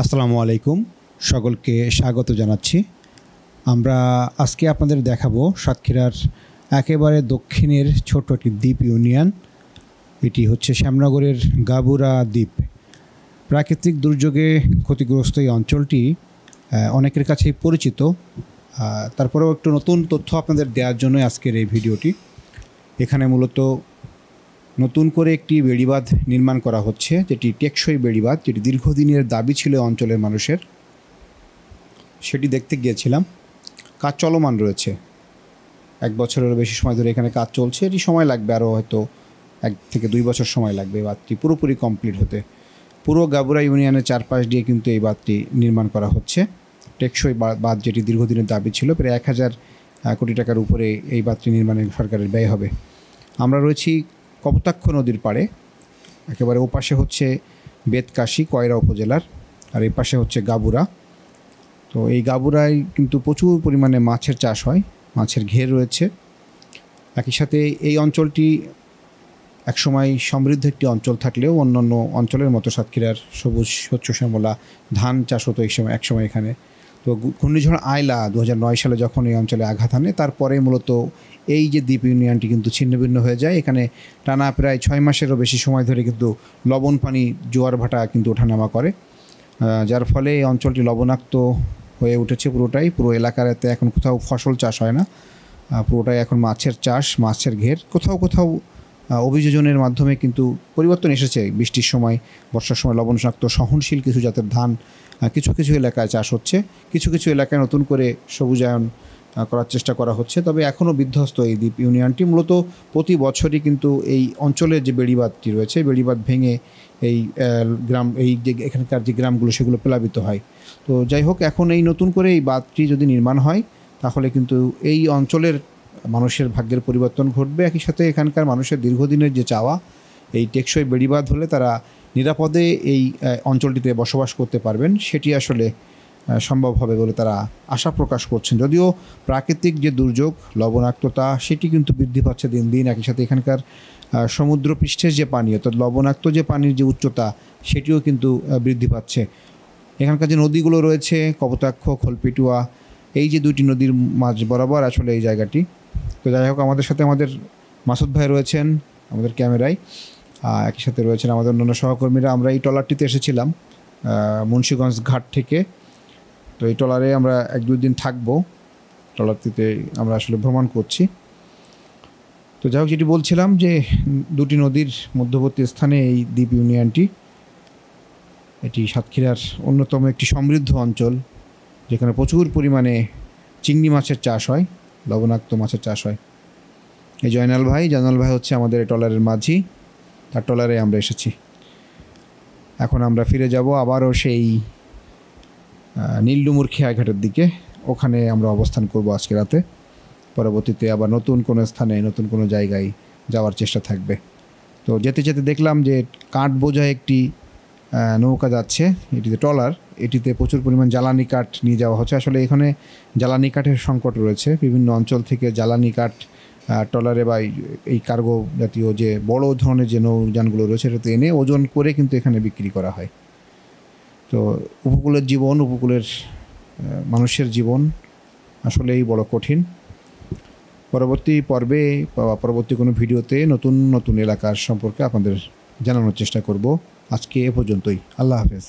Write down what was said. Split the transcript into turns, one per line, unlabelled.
আসসালামু আলাইকুম, সকলকে স্বাগত জানাচ্ছি। আমরা আজকে আপনাদের দেখাবো সাতক্ষীরার একেবারে দক্ষিণের ছোট্ট একটি দ্বীপ ইউনিয়ন। এটি হচ্ছে শ্যামনগরের গাবুরা দ্বীপ। প্রাকৃতিক দুর্যোগে ক্ষতিগ্রস্ত এই অঞ্চলটি অনেকের কাছেই পরিচিত। তারপরেও একটু নতুন তথ্য আপনাদের দেওয়ার জন্য আজকের এই ভিডিওটি। এখানে মূলত নতুন করে একটি বেড়িবাঁধ নির্মাণ করা হচ্ছে, যেটি টেকসই বেড়িবাঁধ, যেটি দীর্ঘদিনের দাবি ছিল অঞ্চলের মানুষের। সেটি দেখতে গিয়েছিলাম। কাজ চলমান রয়েছে, 1 বছরেরও বেশি সময় ধরে এখানে কাজ চলছে। এটি সময় লাগবে আরও হয়তো 1 থেকে 2 বছর সময় লাগবে বাঁধটি পুরোপুরি কমপ্লিট হতে। পুরো গাবুরা ইউনিয়নের চারপাশ দিয়ে কিন্তু এই বাঁধটি নির্মাণ করা হচ্ছে। টেকসই বাঁধ, যেটি দীর্ঘদিনের দাবি ছিল। প্রায় 1000 কোটি টাকার উপরে এই বাঁধটি নির্মাণে সরকারের ব্যয় হবে। আমরা রয়েছি কপোতাক্ষ নদীর পাড়ে। একেবারে ওপাশে হচ্ছে বেতকাশি কয়রা উপজেলার, আর এই পাশে হচ্ছে গাবুরা। তো এই গাবুরায় কিন্তু প্রচুর পরিমাণে মাছের চাষ হয়, মাছের ঘের রয়েছে। একই সাথে এই অঞ্চলটি একসময় সমৃদ্ধ একটি অঞ্চল থাকলেও অন্যান্য অঞ্চলের মতো সাতক্ষীরার সবুজ শস্য শ্যামলা ধান চাষ হতো একসময় এখানে। তো ঘূর্ণিঝড় আয়লা 2009 সালে যখন এই অঞ্চলে আঘাত হানে, তারপরে মূলত এই যে দ্বীপ ইউনিয়নটি কিন্তু ছিন্নভিন্ন হয়ে যায়। এখানে টানা প্রায় 6 মাসেরও বেশি সময় ধরে কিন্তু লবণ পানি, জোয়ার ভাটা কিন্তু ওঠানামা করে, যার ফলে এই অঞ্চলটি লবণাক্ত হয়ে উঠেছে পুরোটাই। পুরো এলাকাতে এখন কোথাও ফসল চাষ হয় না, পুরোটাই এখন মাছের চাষ, মাছের ঘের। কোথাও কোথাও অভিযোজনের মাধ্যমে কিন্তু পরিবর্তন এসেছে। বৃষ্টির সময়, বর্ষার সময় লবণাক্ত সহনশীল কিছু জাতের ধান কিছু কিছু এলাকায় চাষ হচ্ছে, কিছু কিছু এলাকায় নতুন করে সবুজায়ন করার চেষ্টা করা হচ্ছে। তবে এখনও বিধ্বস্ত এই দ্বীপ ইউনিয়নটি। মূলত প্রতি বছরই কিন্তু এই অঞ্চলের যে বেড়িবাঁধটি রয়েছে, বেড়িবাঁধ ভেঙে এই গ্রাম, এই যে এখানকার যে গ্রামগুলো, সেগুলো প্লাবিত হয়। তো যাই হোক, এখন এই নতুন করে এই বাঁধটি যদি নির্মাণ হয়, তাহলে কিন্তু এই অঞ্চলের মানুষের ভাগ্যের পরিবর্তন ঘটবে। একই সাথে এখানকার মানুষের দীর্ঘদিনের যে চাওয়া, এই টেকসই বেড়িবাঁধ হলে তারা নিরাপদে এই অঞ্চলটিতে বসবাস করতে পারবেন, সেটি আসলে সম্ভব হবে বলে তারা আশা প্রকাশ করছেন। যদিও প্রাকৃতিক যে দুর্যোগ, লবণাক্ততা, সেটি কিন্তু বৃদ্ধি পাচ্ছে দিন দিন। একই সাথে এখানকার সমুদ্রপৃষ্ঠের যে পানি, অর্থাৎ লবণাক্ত যে পানির যে উচ্চতা, সেটিও কিন্তু বৃদ্ধি পাচ্ছে। এখানকার যে নদীগুলো রয়েছে, কপোতাক্ষ, খোলপিটুয়া, এই যে 2টি নদীর মাঝ বরাবর আসলে এই জায়গাটি। তো যাই হোক, আমাদের সাথে আমাদের মাসুদ ভাই রয়েছেন আমাদের ক্যামেরায়, একই সাথে রয়েছেন আমাদের অন্যান্য সহকর্মীরা। আমরা এই ট্রলারটিতে এসেছিলাম মুন্সিগঞ্জ ঘাট থেকে। তো এই ট্রলারে আমরা 1-2 দিন থাকবো। ট্রলারটিতে আমরা আসলে ভ্রমণ করছি। তো যাই হোক, যেটি বলছিলাম যে 2টি নদীর মধ্যবর্তী স্থানে এই দ্বীপ ইউনিয়নটি। এটি সাতক্ষীরার অন্যতম একটি সমৃদ্ধ অঞ্চল, যেখানে প্রচুর পরিমাণে চিংড়ি মাছের চাষ হয়, লবণাক্ত মাছের চাষ হয়। এই জয়নাল ভাই হচ্ছে আমাদের এই ট্রলারের মাঝি। তার ট্রলারে আমরা এসেছি। এখন আমরা ফিরে যাব আবারও সেই নীলডুমুর খেয়াঘাটের দিকে। ওখানে আমরা অবস্থান করব আজকে রাতে। পরবর্তীতে আবার নতুন কোনো স্থানে, নতুন কোনো জায়গায় যাওয়ার চেষ্টা থাকবে। তো যেতে যেতে দেখলাম যে কাঠ বোঝায় একটি নৌকা যাচ্ছে, এটিতে ট্রলার। এটিতে প্রচুর পরিমাণ জ্বালানি কাঠ নিয়ে যাওয়া হচ্ছে। আসলে এখানে জ্বালানি কাঠের সংকট রয়েছে। বিভিন্ন অঞ্চল থেকে জ্বালানি কাঠ ট্রলারে বা এই কার্গো জাতীয় যে বড় ধরনের যে নৌযানগুলো রয়েছে, এটাতে এনে ওজন করে কিন্তু এখানে বিক্রি করা হয়। তো উপকূলের জীবন, উপকূলের মানুষের জীবন আসলেই বড় কঠিন। পরবর্তী পর্বে বা পরবর্তী কোনো ভিডিওতে নতুন নতুন এলাকার সম্পর্কে আপনাদের জানানোর চেষ্টা করব। আজকে এ পর্যন্তই। আল্লাহ হাফেজ।